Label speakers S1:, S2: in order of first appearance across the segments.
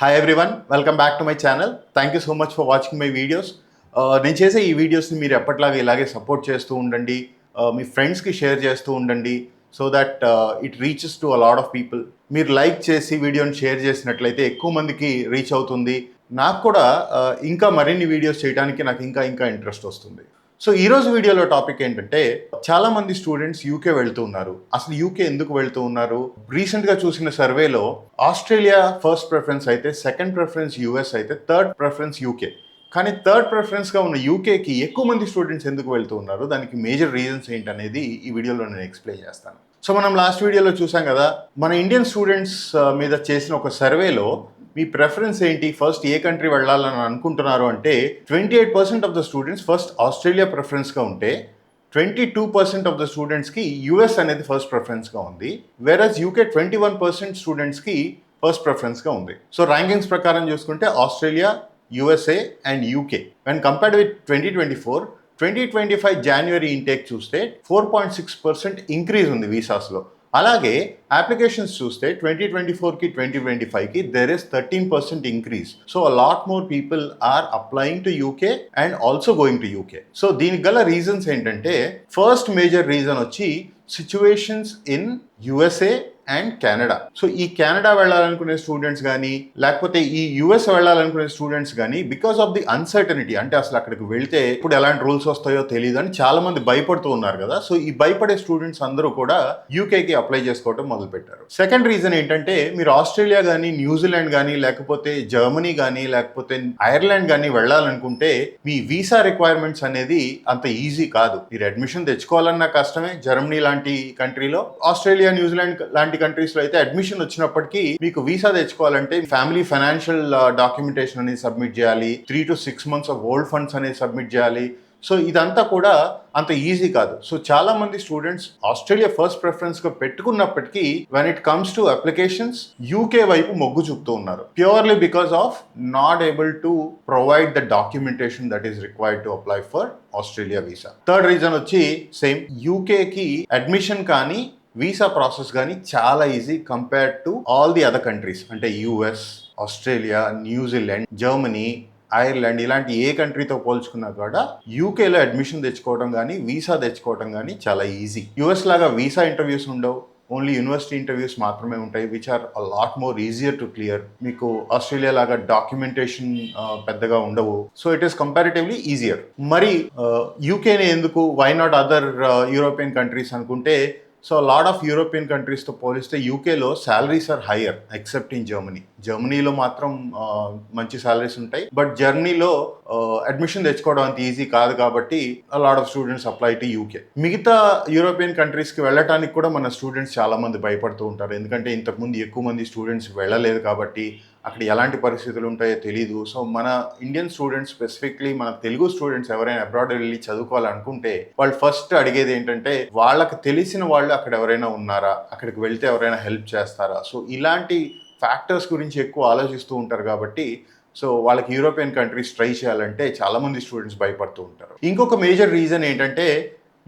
S1: Hi everyone, welcome back to my channel. Thank you so much for watching my videos. నేను చేసే ఈ వీడియోస్ని మీరు ఎప్పటిలాగా ఇలాగే సపోర్ట్ చేస్తూ ఉండండి. మీ ఫ్రెండ్స్కి షేర్ చేస్తూ ఉండండి so that it reaches to a lot of people. మీరు లైక్ చేసి వీడియోని షేర్ చేసినట్లయితే ఎక్కువ మందికి రీచ్ అవుతుంది. నాకు కూడా ఇంకా మరిన్ని వీడియోస్ చేయడానికి నాకు ఇంకా ఇంట్రెస్ట్ వస్తుంది. సో ఈరోజు వీడియోలో టాపిక్ ఏంటంటే, చాలా మంది స్టూడెంట్స్ యూకే వెళ్తూ ఉన్నారు. అసలు యూకే ఎందుకు వెళ్తూ ఉన్నారు? రీసెంట్గా చూసిన సర్వేలో ఆస్ట్రేలియా ఫస్ట్ ప్రిఫరెన్స్ అయితే, సెకండ్ ప్రిఫరెన్స్ యూఎస్ అయితే, థర్డ్ ప్రిఫరెన్స్ యూకే. కానీ థర్డ్ ప్రిఫరెన్స్గా ఉన్న యూకేకి ఎక్కువ మంది స్టూడెంట్స్ ఎందుకు వెళ్తూ ఉన్నారు, దానికి మేజర్ రీజన్స్ ఏంటనేది ఈ వీడియోలో నేను ఎక్స్ప్లెయిన్ చేస్తాను. సో మనం లాస్ట్ వీడియోలో చూసాం కదా, మన ఇండియన్ స్టూడెంట్స్ మీద చేసిన ఒక సర్వేలో మీ ప్రెఫరెన్స్ ఏంటి, ఫస్ట్ ఏ కంట్రీ వెళ్ళాలని అనుకుంటున్నారు అంటే 28% of the students first Australia ప్రిఫరెన్స్గా ఉంటే 22% ఆఫ్ ద స్టూడెంట్స్కి యూఎస్ అనేది ఫస్ట్ ప్రిఫరెన్స్గా ఉంది. వేరస్ యూకే 21% స్టూడెంట్స్కి ఫస్ట్ ప్రిఫరెన్స్గా ఉంది. సో ర్యాంకింగ్స్ ప్రకారం చూసుకుంటే Australia, USA and UK when compared with 2024 జనవరి ఇంటేక్ చూస్తే 4.6% ఇంక్రీజ్ ఉంది వీసాస్లో. అలాగే అప్లికేషన్స్ చూస్తే 2024కి 2025కి there is 13% increase. So a lot more people are applying to UK and also going to UK. So దీనికి గల రీజన్స్ ఏంటంటే, ఫస్ట్ మేజర్ రీజన్ వచ్చి situations in USA and Canada. So ఈ కెనడా వెళ్ళాలనుకునే స్టూడెంట్స్ కానీ, లేకపోతే ఈ యుఎస్ వెళ్ళాలనుకునే స్టూడెంట్స్ కానీ, బికాస్ ఆఫ్ ది అన్సర్టనిటీ, అంటే అసలు అక్కడికి వెళ్తే ఇప్పుడు ఎలాంటి రూల్స్ వస్తాయో తెలియదు అని చాలా మంది భయపడుతూ ఉన్నారు కదా. సో ఈ భయపడే స్టూడెంట్స్ అందరూ కూడా యూకేకి అప్లై చేసుకోవడం మొదలుపెట్టారు. సెకండ్ రీజన్ ఏంటంటే, మీరు ఆస్ట్రేలియా కానీ, న్యూజిలాండ్ కానీ, లేకపోతే జర్మనీ కానీ, లేకపోతే ఐర్లాండ్ కానీ వెళ్ళాలనుకుంటే మీ వీసా రిక్వైర్మెంట్స్ అనేది అంత ఈజీ కాదు. మీరు అడ్మిషన్ తెచ్చుకోవాలన్నా కష్టమే జర్మనీ లాంటి కంట్రీలో. ఆస్ట్రేలియా, న్యూజిలాండ్ లాంటి కంట్రీస్లో అయితే అడ్మిషన్ వచ్చినప్పటికీ మీకు వీసా తెచ్చుకోవాలంటే ఫ్యామిలీ ఫైనాన్షియల్ డాక్యుమెంటేషన్ అనేది సబ్మిట్ చేయాలి, 3 to 6 months of old funds అనేది సబ్మిట్ చేయాలి. సో ఇదంతా కూడా అంత ఈజీ కాదు. సో చాలా మంది స్టూడెంట్స్ ఆస్ట్రేలియా ఫస్ట్ ప్రిఫరెన్స్గా పెట్టుకున్నప్పటికీ when it comes to applications UK వైపు మొగ్గు చూపుతూ ఉన్నారు, purely because of not able to provide the documentation that is required to apply for Australia visa. Third reason వచ్చి సేమ్, యూకేకి అడ్మిషన్ కానీ వీసా ప్రాసెస్ కానీ చాలా easy compared to all the other countries. అంటే US, Australia, New Zealand, Germany, Ireland ఇలాంటి ఏ కంట్రీతో పోల్చుకున్నా కూడా యూకేలో అడ్మిషన్ తెచ్చుకోవడం కానీ, వీసా తెచ్చుకోవడం కానీ చాలా ఈజీ. యూఎస్ లాగా వీసా ఇంటర్వ్యూస్ ఉండవు, ఓన్లీ యూనివర్సిటీ ఇంటర్వ్యూస్ మాత్రమే ఉంటాయి, which are a lot more easier to clear. మీకు ఆస్ట్రేలియా లాగా డాక్యుమెంటేషన్ పెద్దగా ఉండవు. So it is comparatively easier. మరి యూకేనే ఎందుకు, why not other European countries అనుకుంటే, సో లాట్ ఆఫ్ యూరోపియన్ కంట్రీస్తో పోలిస్తే యూకేలో salaries are higher except in Germany. జర్మనీలో మాత్రం మంచి శాలరీస్ ఉంటాయి, బట్ జర్మనీలో అడ్మిషన్ తెచ్చుకోవడం అంత ఈజీ కాదు కాబట్టి lot of students apply to UK. మిగతా యూరోపియన్ కంట్రీస్కి వెళ్ళటానికి కూడా మన స్టూడెంట్స్ చాలా మంది భయపడుతూ ఉంటారు, ఎందుకంటే ఇంతకుముందు ఎక్కువ మంది స్టూడెంట్స్ వెళ్ళలేదు కాబట్టి అక్కడ ఎలాంటి పరిస్థితులు ఉంటాయో తెలీదు. సో మన ఇండియన్ స్టూడెంట్స్, స్పెసిఫిక్లీ మన తెలుగు స్టూడెంట్స్ ఎవరైనా అబ్రాడ్ వెళ్ళి చదువుకోవాలనుకుంటే వాళ్ళు ఫస్ట్ అడిగేది ఏంటంటే, వాళ్ళకి తెలిసిన వాళ్ళు అక్కడ ఎవరైనా ఉన్నారా, అక్కడికి వెళ్తే ఎవరైనా హెల్ప్ చేస్తారా. సో ఇలాంటి ఫ్యాక్టర్స్ గురించి ఎక్కువ ఆలోచిస్తూ ఉంటారు కాబట్టి సో వాళ్ళకి యూరోపియన్ కంట్రీస్ ట్రై చేయాలంటే చాలామంది స్టూడెంట్స్ భయపడుతూ ఉంటారు. ఇంకొక మేజర్ రీజన్ ఏంటంటే,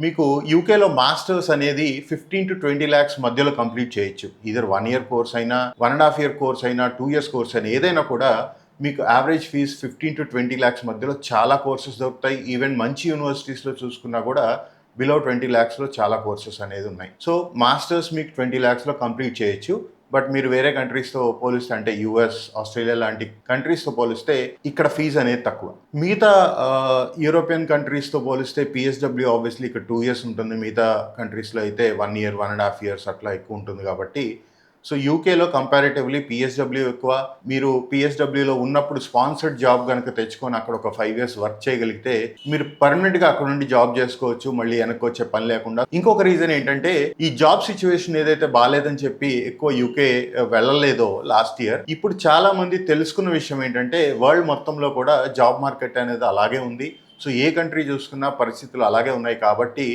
S1: మీకు యూకేలో మాస్టర్స్ అనేది 15 to 20 lakhs మధ్యలో కంప్లీట్ చేయొచ్చు. ఇదర్ 1 year కోర్స్ అయినా, 1.5 year కోర్స్ అయినా, 2 years కోర్స్ అయినా, ఏదైనా కూడా మీకు యావరేజ్ ఫీజ్ 15 to 20 lakhs మధ్యలో చాలా కోర్సెస్ దొరుకుతాయి. ఈవెన్ మంచి యూనివర్సిటీస్లో చూసుకున్నా కూడా బిలో 20 lakhsలో చాలా కోర్సెస్ అనేది ఉన్నాయి. సో మాస్టర్స్ మీకు 20 lakhsలో కంప్లీట్ చేయొచ్చు. బట్ మీరు వేరే కంట్రీస్తో పోలిస్తే, అంటే యూఎస్, ఆస్ట్రేలియా లాంటి కంట్రీస్తో పోలిస్తే ఇక్కడ ఫీజు అనేది తక్కువ. మిగతా యూరోపియన్ కంట్రీస్తో పోలిస్తే పిఎస్డబ్ల్యూ ఆబ్వియస్లీ ఇక్కడ 2 years ఉంటుంది, మిగతా కంట్రీస్లో అయితే 1 year, 1.5 years అట్లా ఎక్కువ ఉంటుంది కాబట్టి సో యూకేలో కంపారిటివ్లీ పిఎస్డబ్ల్యూ ఎక్కువ. మీరు పిఎస్డబ్ల్యూలో ఉన్నప్పుడు స్పాన్సర్డ్ జాబ్ కనుక తెచ్చుకొని అక్కడ ఒక 5 years వర్క్ చేయగలిగితే మీరు పర్మనెంట్గా అక్కడ నుండి జాబ్ చేసుకోవచ్చు, మళ్ళీ వెనక్కి వచ్చే పని లేకుండా. ఇంకొక రీజన్ ఏంటంటే, ఈ జాబ్ సిచ్యువేషన్ ఏదైతే బాగాలేదని చెప్పి ఎక్కువ యూకే వెళ్ళలేదో లాస్ట్ ఇయర్, ఇప్పుడు చాలా మంది తెలుసుకున్న విషయం ఏంటంటే, వరల్డ్ మొత్తంలో కూడా జాబ్ మార్కెట్ అనేది అలాగే ఉంది. సో ఏ కంట్రీ చూసుకున్నా పరిస్థితులు అలాగే ఉన్నాయి కాబట్టి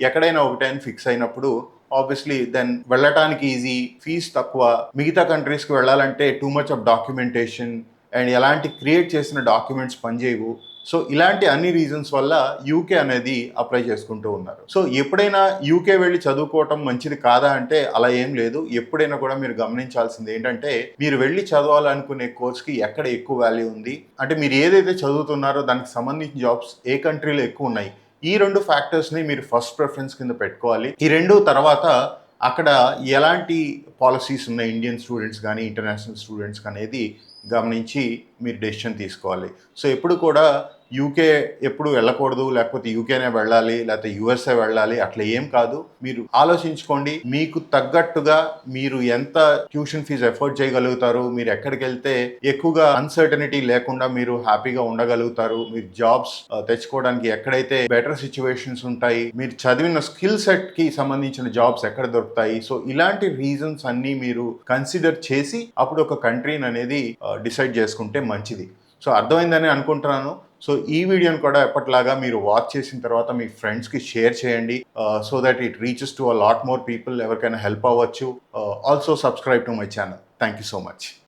S1: ఎక్కడైనా ఒకటైనా ఫిక్స్ అయినప్పుడు ఆబ్వియస్లీ దెన్ వెళ్ళటానికి ఈజీ, ఫీజ్ తక్కువ. మిగతా కంట్రీస్కి వెళ్ళాలంటే too much of documentation and ఎలాంటి క్రియేట్ చేసిన డాక్యుమెంట్స్ పనిచేయవు. సో ఇలాంటి అన్ని రీజన్స్ వల్ల యూకే అనేది అప్లై చేసుకుంటూ ఉన్నారు. సో ఎప్పుడైనా యూకే వెళ్ళి చదువుకోవటం మంచిది కాదా అంటే అలా ఏం లేదు. ఎప్పుడైనా కూడా మీరు గమనించాల్సింది ఏంటంటే, మీరు వెళ్ళి చదవాలనుకునే కోర్స్కి ఎక్కడ ఎక్కువ వాల్యూ ఉంది, అంటే మీరు ఏదైతే చదువుతున్నారో దానికి సంబంధించిన జాబ్స్ ఏ కంట్రీలో ఎక్కువ ఉన్నాయి, ఈ 2 ఫ్యాక్టర్స్ని మీరు ఫస్ట్ ప్రిఫరెన్స్ కింద పెట్టుకోవాలి. ఈ 2 తర్వాత అక్కడ ఎలాంటి పాలసీస్ ఉన్నాయి ఇండియన్ స్టూడెంట్స్ కానీ ఇంటర్నేషనల్ స్టూడెంట్స్ అనేది గమనించి మీరు డెసిషన్ తీసుకోవాలి. సో ఎప్పుడు కూడా యూకే ఎప్పుడు వెళ్ళకూడదు, లేకపోతే యూకేనే వెళ్ళాలి, లేకపోతే యూఎస్ఏ వెళ్ళాలి, అట్లా ఏం కాదు. మీరు ఆలోచించుకోండి, మీకు తగ్గట్టుగా మీరు ఎంత ట్యూషన్ ఫీజు ఎఫోర్డ్ చేయగలుగుతారు, మీరు ఎక్కడికి వెళ్తే ఎక్కువగా అన్సర్టనిటీ లేకుండా మీరు హ్యాపీగా ఉండగలుగుతారు, మీరు జాబ్స్ తెచ్చుకోవడానికి ఎక్కడైతే బెటర్ సిచ్యువేషన్స్ ఉంటాయి, మీరు చదివిన స్కిల్ సెట్ కి సంబంధించిన జాబ్స్ ఎక్కడ దొరుకుతాయి. సో ఇలాంటి రీజన్స్ అన్ని మీరు కన్సిడర్ చేసి అప్పుడు ఒక కంట్రీని అనేది డిసైడ్ చేసుకుంటే మంచిది. సో అర్థమైందని అనుకుంటున్నాను. సో ఈ వీడియోని కూడా ఎప్పటిలాగా మీరు వాచ్ చేసిన తర్వాత మీ ఫ్రెండ్స్కి షేర్ చేయండి, so that it reaches to a lot more people, ఎవరికైనా హెల్ప్ అవ్వచ్చు. Also subscribe to my channel. Thank you so much.